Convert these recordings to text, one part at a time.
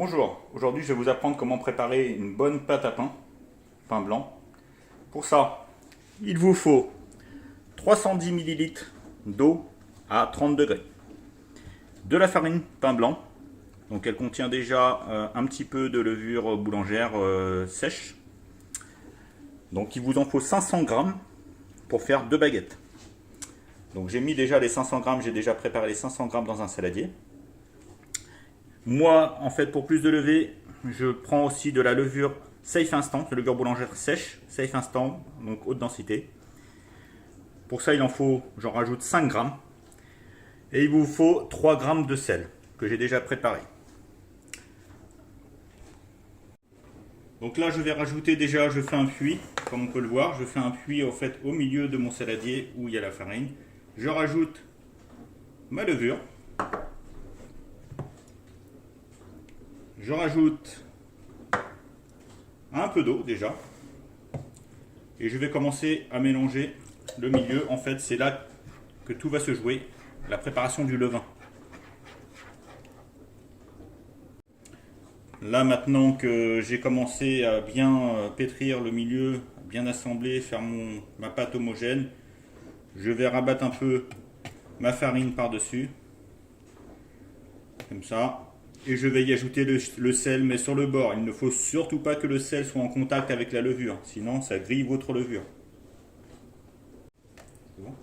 Bonjour, aujourd'hui je vais vous apprendre comment préparer une bonne pâte à pain blanc. Pour ça, il vous faut 310 ml d'eau à 30 degrés, de la farine pain blanc, donc elle contient déjà un petit peu de levure boulangère sèche. Donc il vous en faut 500 grammes pour faire 2 baguettes. Donc j'ai mis déjà les 500 grammes, j'ai déjà préparé les 500 grammes dans un saladier. Moi, en fait, pour plus de levée, je prends aussi de la levure Safe Instant, de la levure boulangère sèche, Safe Instant, donc haute densité. Pour ça, il en faut, j'en rajoute 5 grammes. Et il vous faut 3 grammes de sel, que j'ai déjà préparé. Donc là, je vais rajouter déjà, je fais un puits, comme on peut le voir. Je fais un puits, en fait, au milieu de mon saladier, où il y a la farine. Je rajoute ma levure. Je rajoute un peu d'eau déjà. Et je vais commencer à mélanger le milieu. En fait, c'est là que tout va se jouer, la préparation du levain. Là, maintenant que j'ai commencé à bien pétrir le milieu, bien assembler, faire ma pâte homogène, je vais rabattre un peu ma farine par-dessus. Comme ça. Et je vais y ajouter le sel, mais sur le bord. Il ne faut surtout pas que le sel soit en contact avec la levure, sinon ça grille votre levure. Bon.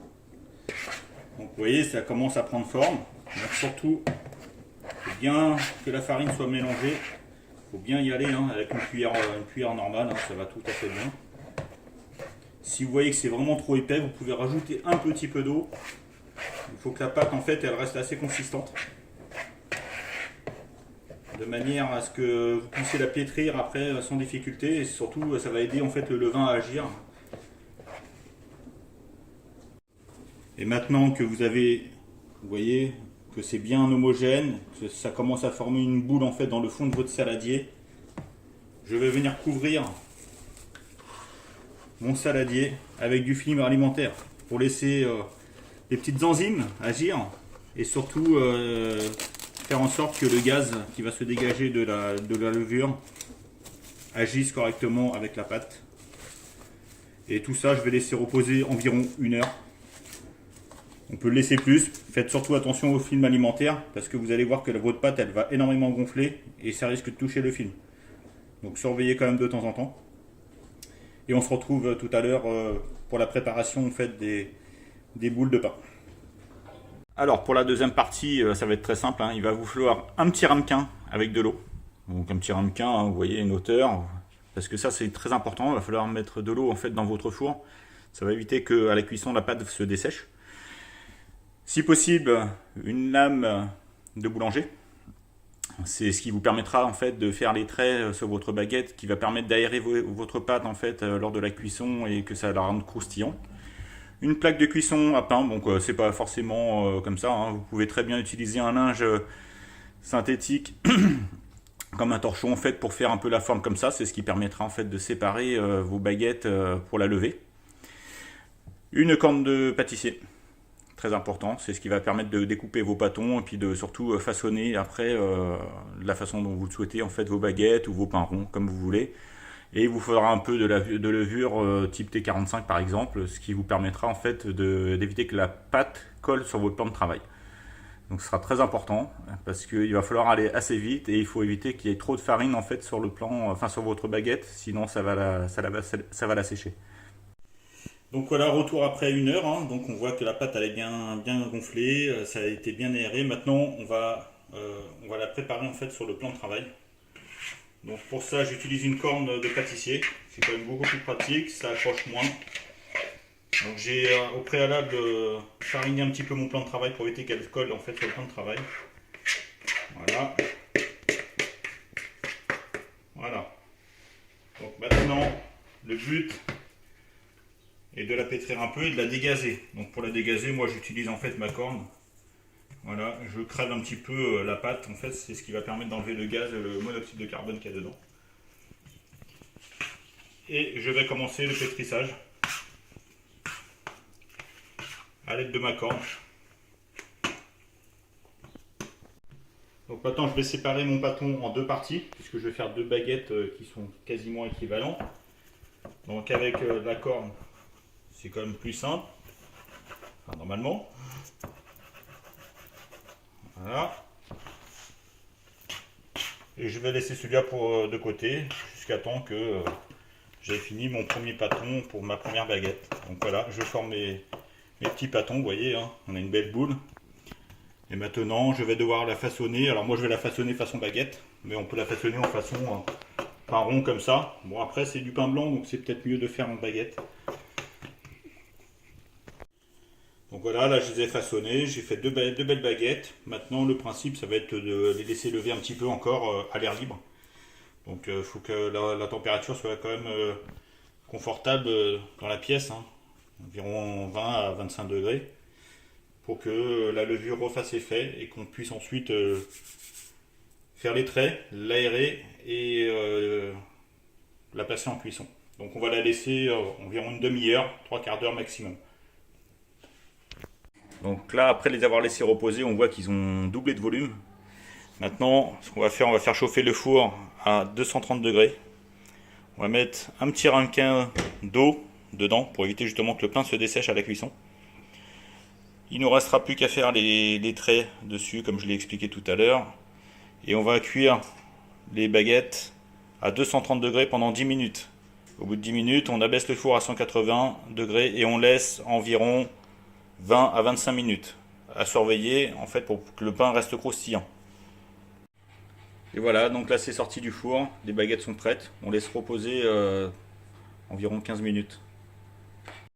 Donc vous voyez, ça commence à prendre forme. Donc surtout, il faut bien que la farine soit mélangée. Il faut bien y aller avec une cuillère normale, ça va tout à fait bien. Si vous voyez que c'est vraiment trop épais, vous pouvez rajouter un petit peu d'eau. Il faut que la pâte, en fait, elle reste assez consistante, de manière à ce que vous puissiez la pétrir après sans difficulté, et surtout ça va aider en fait le levain à agir. Et maintenant que vous voyez que c'est bien homogène, que ça commence à former une boule en fait dans le fond de votre saladier, je vais venir couvrir mon saladier avec du film alimentaire pour laisser les petites enzymes agir et surtout faire en sorte que le gaz qui va se dégager de la levure agisse correctement avec la pâte. Et tout ça, je vais laisser reposer environ 1 heure. On peut le laisser plus. Faites surtout attention au film alimentaire parce que vous allez voir que votre pâte, elle va énormément gonfler et ça risque de toucher le film. Donc surveillez quand même de temps en temps. Et on se retrouve tout à l'heure pour la préparation en fait, des boules de pain. Alors pour la deuxième partie, ça va être très simple. Il va vous falloir un petit ramequin avec de l'eau. Donc un petit ramequin, vous voyez, une hauteur. Parce que ça c'est très important. Il va falloir mettre de l'eau en fait dans votre four. Ça va éviter qu'à la cuisson la pâte se dessèche. Si possible, une lame de boulanger. C'est ce qui vous permettra en fait de faire les traits sur votre baguette, qui va permettre d'aérer votre pâte en fait lors de la cuisson et que ça la rende croustillant. Une plaque de cuisson à pain, donc c'est pas forcément comme ça, vous pouvez très bien utiliser un linge synthétique comme un torchon en fait pour faire un peu la forme comme ça, c'est ce qui permettra en fait de séparer vos baguettes pour la lever. Une corne de pâtissier, très important, c'est ce qui va permettre de découper vos pâtons et puis de surtout façonner après de la façon dont vous le souhaitez en fait vos baguettes ou vos pains ronds comme vous voulez. Et il vous faudra un peu de levure type T45 par exemple, ce qui vous permettra en fait d'éviter que la pâte colle sur votre plan de travail. Donc ce sera très important parce qu'il va falloir aller assez vite et il faut éviter qu'il y ait trop de farine en fait sur le plan, enfin sur votre baguette, sinon ça va la sécher. Donc voilà, retour après 1 heure, donc on voit que la pâte elle est bien gonflée, ça a été bien aéré. Maintenant on va la préparer en fait sur le plan de travail. Donc pour ça j'utilise une corne de pâtissier, c'est quand même beaucoup plus pratique, ça accroche moins. Donc j'ai au préalable fariné un petit peu mon plan de travail pour éviter qu'elle colle en fait sur le plan de travail. Voilà. Voilà. Donc maintenant le but est de la pétrir un peu et de la dégazer. Donc pour la dégazer, moi j'utilise en fait ma corne. Voilà, je crève un petit peu la pâte, en fait c'est ce qui va permettre d'enlever le gaz et le monoxyde de carbone qu'il y a dedans. Et je vais commencer le pétrissage à l'aide de ma corne. Donc maintenant je vais séparer mon pâton en deux parties, puisque je vais faire deux baguettes qui sont quasiment équivalentes. Donc avec la corne, c'est quand même plus simple, enfin, normalement. Voilà. Et je vais laisser celui-là de côté, jusqu'à temps que j'ai fini mon premier pâton pour ma première baguette. Donc voilà, je forme mes petits pâtons, vous voyez, hein, on a une belle boule. Et maintenant, je vais devoir la façonner. Alors moi, je vais la façonner façon baguette, mais on peut la façonner en façon pain rond comme ça. Bon, après, c'est du pain blanc, donc c'est peut-être mieux de faire en baguette. Donc voilà, là, je les ai façonnés. J'ai fait deux belles baguettes. Maintenant, le principe, ça va être de les laisser lever un petit peu encore à l'air libre. Donc, il faut que la température soit quand même confortable dans la pièce, hein, environ 20 à 25 degrés, pour que la levure refasse effet et qu'on puisse ensuite faire les traits, l'aérer et la passer en cuisson. Donc on va la laisser environ une demi-heure, trois quarts d'heure maximum. Donc là, après les avoir laissés reposer, on voit qu'ils ont doublé de volume. Maintenant, ce qu'on va faire, on va faire chauffer le four à 230 degrés. On va mettre un petit ramequin d'eau dedans pour éviter justement que le pain se dessèche à la cuisson. Il ne nous restera plus qu'à faire les traits dessus, comme je l'ai expliqué tout à l'heure. Et on va cuire les baguettes à 230 degrés pendant 10 minutes. Au bout de 10 minutes, on abaisse le four à 180 degrés et on laisse environ 20 à 25 minutes à surveiller en fait pour que le pain reste croustillant. Et voilà, donc là c'est sorti du four, les baguettes sont prêtes. On laisse reposer environ 15 minutes.